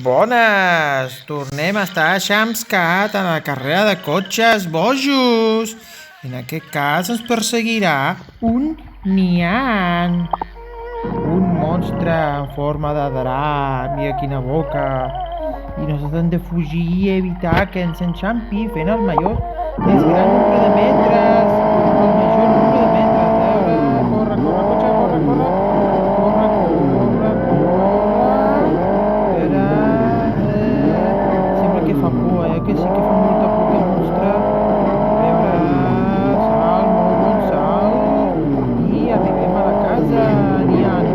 Bones! Tornem a estar a Shamscat a la carrera de cotxes bojos. En aquest cas ens perseguirà un Nian. Un monstre en forma de drac. Mira quina boca. I nosaltres hem de fugir i evitar que ens enxampi fent el major més gran nombre de metres. El major nombre de metres. Corre, corre, cotxe, corre, corre. Corre, corre, corre. Espera. Sembla que fa por, que sí que fa molta por aquest monstre. A veure, salt, molt bon salt. I arribem a la casa, Nian.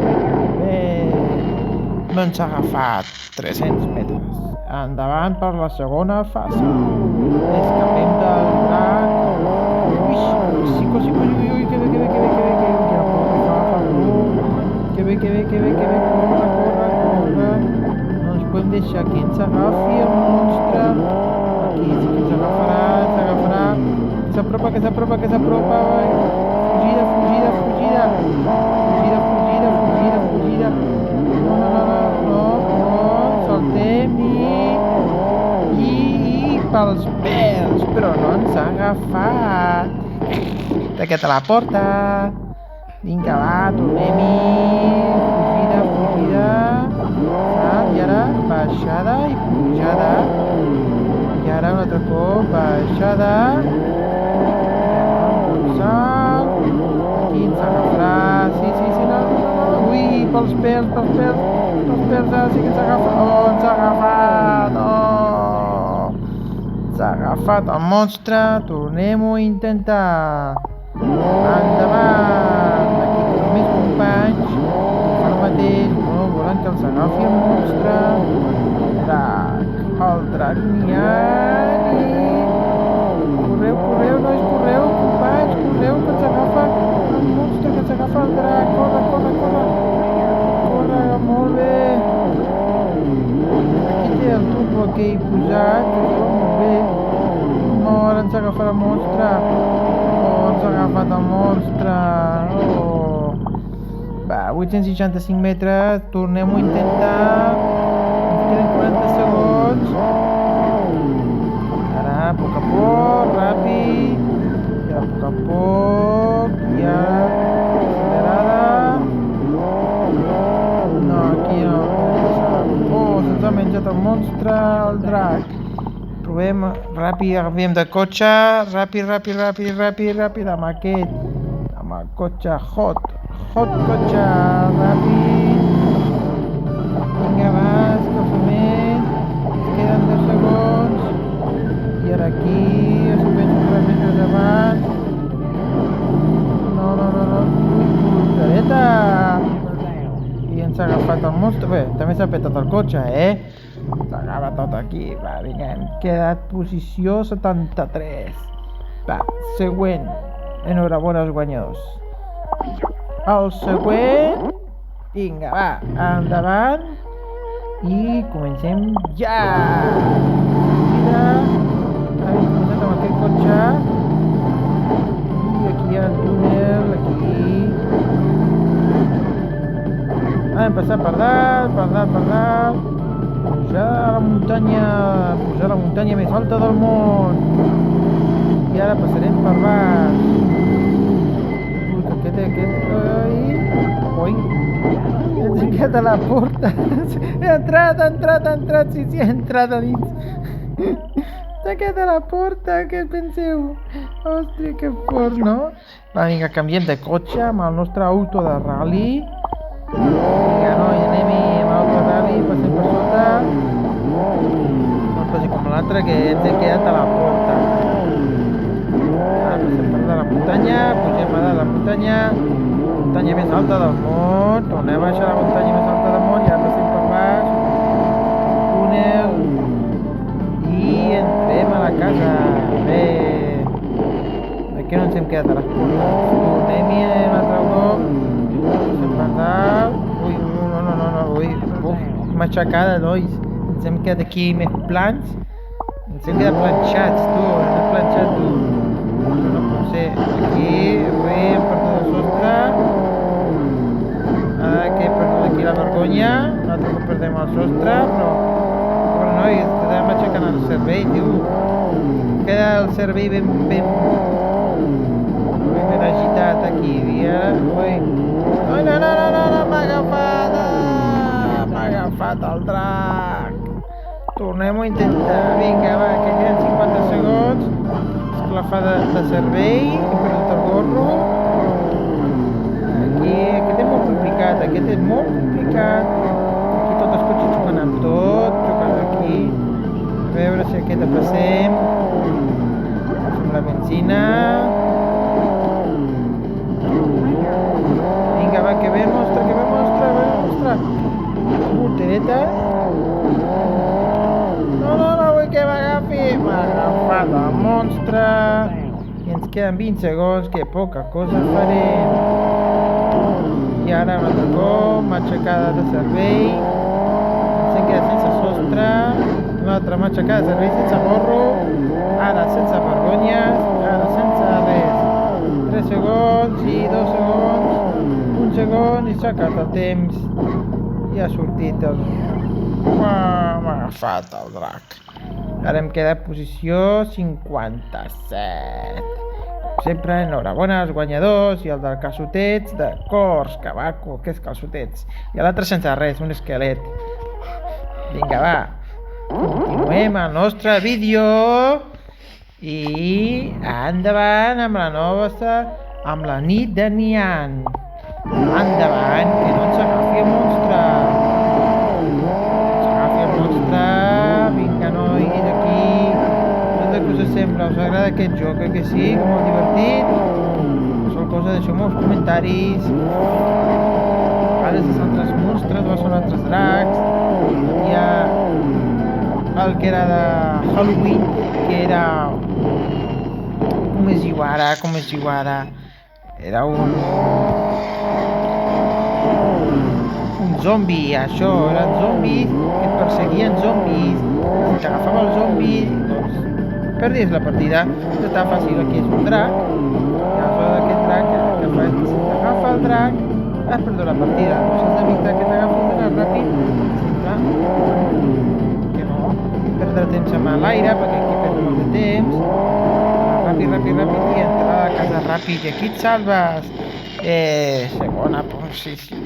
Bé, no ens ha agafat 300 metres. Endavant per la segona fase. Escapem del drac. Ui, sí, ui, que bé, que bé, que bé, que bé, que bé, que fa por. Que bé, que bé, que bé, que bé, corre, corre, corre. No ens podem deixar que ens agafi el monstre. Aquí sí que ens agafarà, ens agafarà. Que s'apropa, que s'apropa, que s'apropa. Fugida, fugida, fugida. Fugida, fugida, fugida, fugida. No, no, no, no, no, no. Saltem i pels pèls, però no ens ha agafat. Taqueta la porta. Vinga, va, tornem-hi. Fugida, fugida. Salt, i ara baixada i pujada. I ara un altre cop, baixada. Un salt. Aquí ens agafarà. Sí, no. Ui, pels pèls. Pels pèls, ara sí que ens agafa. Oh, ens ha agafat. Oh. Ens ha agafat el monstre. Tornem-ho a intentar. Endavant. Aquí tenim més companys. Fa el mateix. No volen que els agafi el monstre. El drac Nian. Correu, nois, correu, companys, correu, que ens agafa el monstre, que ens agafa el drac. Corre. Corre, molt bé. Aquí té el turbo que he posat, que diu molt bé. No, ara ens agafarà el monstre. Oh, ens ha agafat el monstre. Oh. Va, 865 metres, tornem-ho a intentar. Ens queden 40 segons. Ara, a poc a poc, ràpid. I ara, a poc a poc. I ara, accelerada. No, aquí no. Oh, se'ns ha menjat el monstre, el drac. Provem ràpid, agafem de cotxe. Ràpid, amb aquest. Amb el cotxe hot cotxe, ràpid. Vinga, va, escalfament. Ens queden 10 segons. I ara aquí, es penso 3 metres abans. No. Voluntareta! I ens ha agafat el monstre. Bé, també s'ha petat el cotxe, S'agava tot aquí. Va, vinga, hem quedat posició 73. Va, següent. Enhorabona als guanyadors. El següent. Vinga, va, endavant. I comencem ja. Mira. Hem començat amb aquest cotxe. I aquí hi ha el túnel, aquí. Hem passat per dalt. Pujar a la muntanya més alta del món. I ara passarem per baix. Ui, he tancat a la porta. He entrat, sí, he entrat a dins. Tancat a la porta, què penseu? Ostres, que fort, no? Va, vinga, canviem de cotxe amb el nostre auto de rally. Vinga, noi, anem-hi amb l'auto de rally, passem per sota. No passi com l'altre, que ens hem quedat a la porta. Ara passem per la muntanya, pugem a la muntanya més alta del món. Tornem a baixar la muntanya més alta del món i ara passem per baix. Túnel. I entrem a la casa. Bé. Aquí no ens hem quedat a les portes. Tornem-hi un altre cop. Passem per dalt. Ui, no. M'ha aixecada, nois. Ens hem quedat aquí més plans. Ens hem quedat planxats, tu. Ens hem planxat, tu. Això no pot ser. Aquí, hem perdut el sostre. Ara que he perdut aquí la vergonya. Un altre cop perdem el sostre, però noi, estem aixecant el cervell, tio. Queda el cervell ben agitat aquí, i ara... Ui. No, m'ha agafat el drac. Tornem-ho a intentar. Vinga, va, que queden 50 segons. Esclafada de cervell, he perdut el gorro. Aquí, aquest és molt complicat, Aquí tots els cotxes jugant amb tot, jugant aquí. A veure si aquest el passem. Passem la benzina. Vinga, va, que ve el monstre. Voltereta. No, vull que m'agafi. M'ha agafat el monstre. I ens queden 20 segons, que poca cosa farem. I ara un altre cop, matxacada de cervell. Ens hem quedat sense sostre. Una altra matxacada de cervell sense gorro. Ara sense vergonyes. Ara sense res. 3 segons i 2 segons. 1 segon i s'ha acabat el temps. I ha sortit el... M'ha agafat el drac. Ara em queda posició 57. Sempre enhorabona als guanyadors i el del calçotets de cors, cabaco, que és calçotets. I l'altre sense res, un esquelet. Vinga, va. Continuem el nostre vídeo. I endavant amb la nova... amb la nit de Nian. Endavant, que no ens agafi el monstre. Vinga, nois, aquí. Què us sembla? Us agrada aquest joc? Que sí? Molt divertit? Qualsevol cosa, deixeu-me els comentaris. Ara són altres monstres, són altres dracs. Hi ha el que era de Halloween, que era... Com es diu ara? Era un zombi, això, eren zombis que et perseguien zombis. Si t'agafava el zombi, doncs perdies la partida. Està fàcil, aquí és un drac. I aleshores aquest drac que fa és que si t'agafa el drac, has perdut la partida. Doncs has d'evitar que t'agafi el drac ràpid. Sempre que no perdre temps amb l'aire, perquè aquí perds molt de temps. Ràpid, i entrar a casa ràpid. I aquí et salves. Segona posició.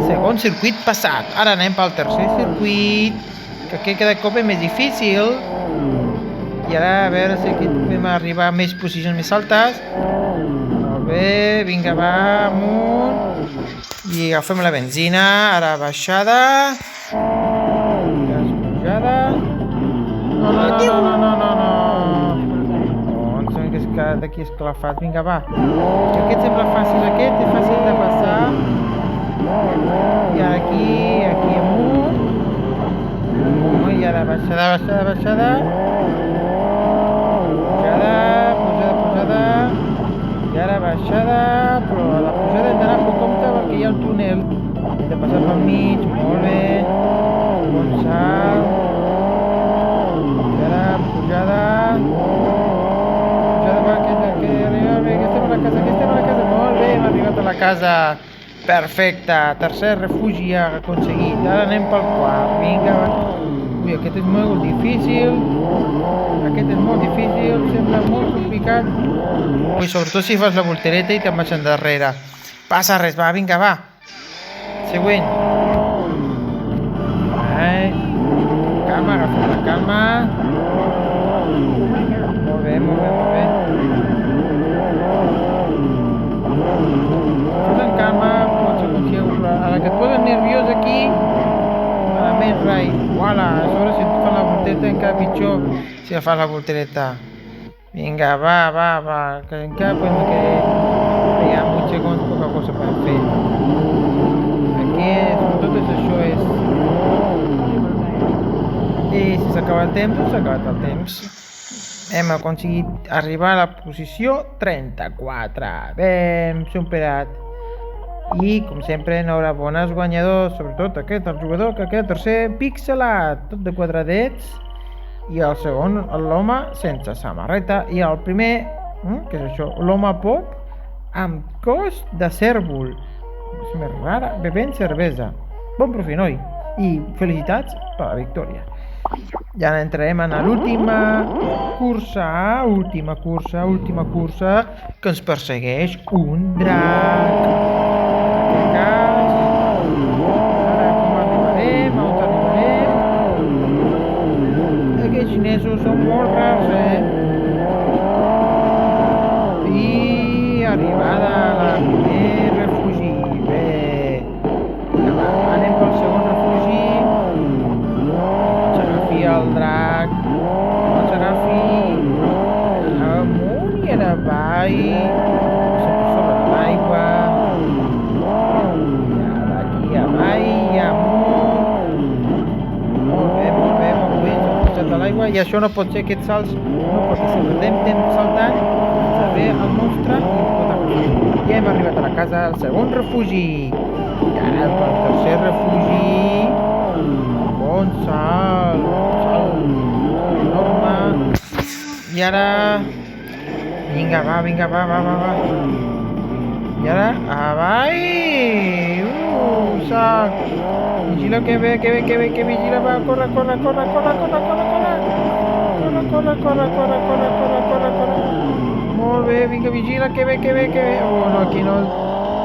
Segon circuit passat. Ara anem pel tercer circuit, que aquest cada cop és més difícil. I ara a veure si aquí podem arribar a més posicions més altes. Molt bé, vinga, va, amunt. I agafem la benzina. Ara baixada. Pujada. No. D'aquí esclafat, vinga, va. Que aquest sembla fàcil, aquest és fàcil de passar. I ara aquí amunt. I ara baixada. Pujada. I ara baixada. Però a la pujada hem d'anar amb compte perquè hi ha el túnel. Hem de passar pel mig, molt bé. Bon salt. I ara pujada. Estem a la casa, molt bé, hem arribat a la casa. Perfecte, tercer refugi aconseguit. Ara anem pel quart, vinga. Ui, aquest és molt difícil. Sembla molt complicat. Ui, sobretot si fas la voltereta i te'n vas endarrere. Passa res, va, vinga, va. Següent. Calma, agafem la calma. Molt bé. Fes calma, pots aconseguir-la. A la que et poses nerviós aquí, malament, rai. Uala, a sobre si et fan la voltereta encara pitjor si et fan la voltereta. Vinga, va, que encara podem que hi ha 8 segons, poca cosa per fer. Aquí, sobretot és això, I si s'acaba el temps, doncs s'ha acabat el temps. Hem aconseguit arribar a la posició 34. Hem superat. I, com sempre, enhorabona als guanyadors, sobretot aquest, el jugador que queda tercer, pixelat, tot de quadradets. I el segon, l'home sense samarreta. I el primer, què és això? L'home pop amb cos de cèrvol. És més rara, bevent cervesa. Bon profit, noi. I felicitats per la victòria. I ara entrarem en l'última cursa, que ens persegueix un drac. En aquest cas, ara com arribarem, on arribarem? Aquests xinesos són molt rars, I arribada a la primer refugi. Bé, anem pel segon refugi. S'agafi el drac, s'agafi amunt i en avall, sempre sobre l'aigua, d'aquí avall i amunt. Molt bé, s'ha posat a l'aigua, i això no pot ser, aquests salts no pot ser, si perdem temps saltant, ens ve el monstre i ens pot agafar. I hem arribat a la casa, al segon refugi, i ara pel tercer refugi. Bon salt enorme. I ara, vinga, va. I ara, avall. Salt. Vigila que ve, vigila, va, corre. Corre. Molt bé, vinga, vigila que ve. Oh, no, aquí no.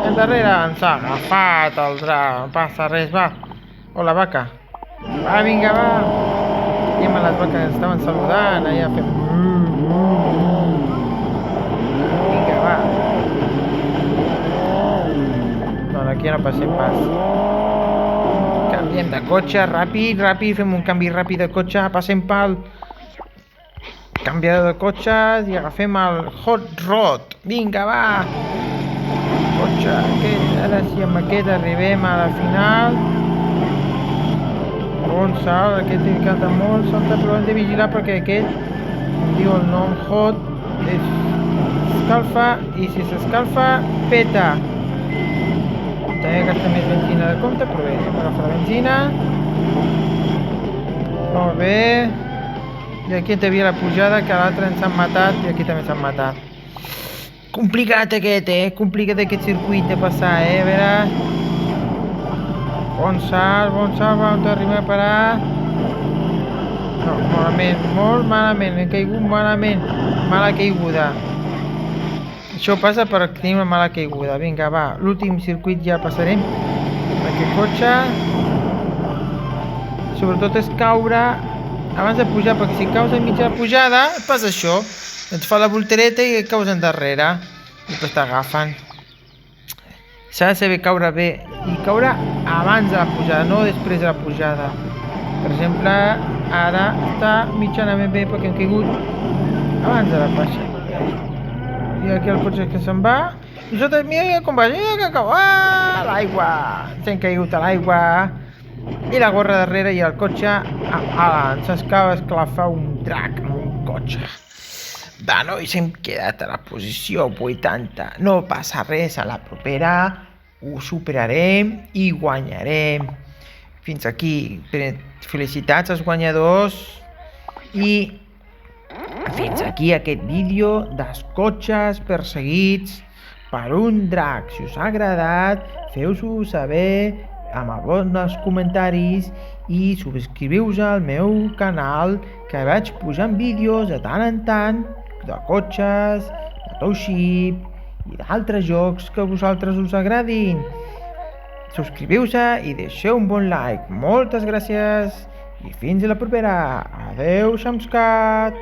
Endarrere ens ha agafat el drac, no passa res, va. O la vaca. Va, vinga, va. Aquí amb les vaques ens estaven saludant, allà fem... Vinga, va. No, aquí no passem pas. Canviem de cotxe, ràpid, fem un canvi ràpid de cotxe, passem pel canviador de cotxes i agafem el Hot Rod. Vinga, va. Cotxe aquest, ara sí, amb aquest arribem a la final. Bon salt, aquest m'encanta molt, salta, però hem de vigilar perquè aquest, com diu el nom, hot, s'escalfa, i si s'escalfa, peta. També gasta més benzina de compte, però bé, hem agafat la benzina. Molt bé. I aquí havia la pujada, que l'altre ens han matat, i aquí també s'han matat. Complicat aquest, complicat aquest circuit de passar, a veure... Bon salt, on arribem a parar? No, malament, molt malament, he caigut malament, mala caiguda. Això passa per tenir una mala caiguda. Vinga, va, l'últim circuit ja passarem amb aquest cotxe. Sobretot és caure abans de pujar, perquè si caus a mitja pujada, passa això, et fa la voltereta i caus endarrere, i després t'agafen. S'ha de saber caure bé, i caure abans de la pujada, no després de la pujada. Per exemple, ara està mitjanament bé perquè hem caigut abans de la baixa. I aquí el cotxe que se'n va, i nosaltres, mira com va, mira que cau, l'aigua, ens hem caigut a l'aigua, i la gorra darrere i el cotxe, ens acaba d'esclafar un drac amb un cotxe. Va, nois, hem quedat a la posició 80. No passa res, a la propera ho superarem i guanyarem. Fins aquí. Felicitats als guanyadors. I fins aquí aquest vídeo dels cotxes perseguits per un drac. Si us ha agradat, feu-ho saber amb els comentaris i subscriviu-vos al meu canal, que vaig pujant vídeos de tant en tant de cotxes, de Township i d'altres jocs que a vosaltres us agradin. Subscriviu-vos i deixeu un bon like. Moltes gràcies i fins a la propera. Adeu, Xamscat!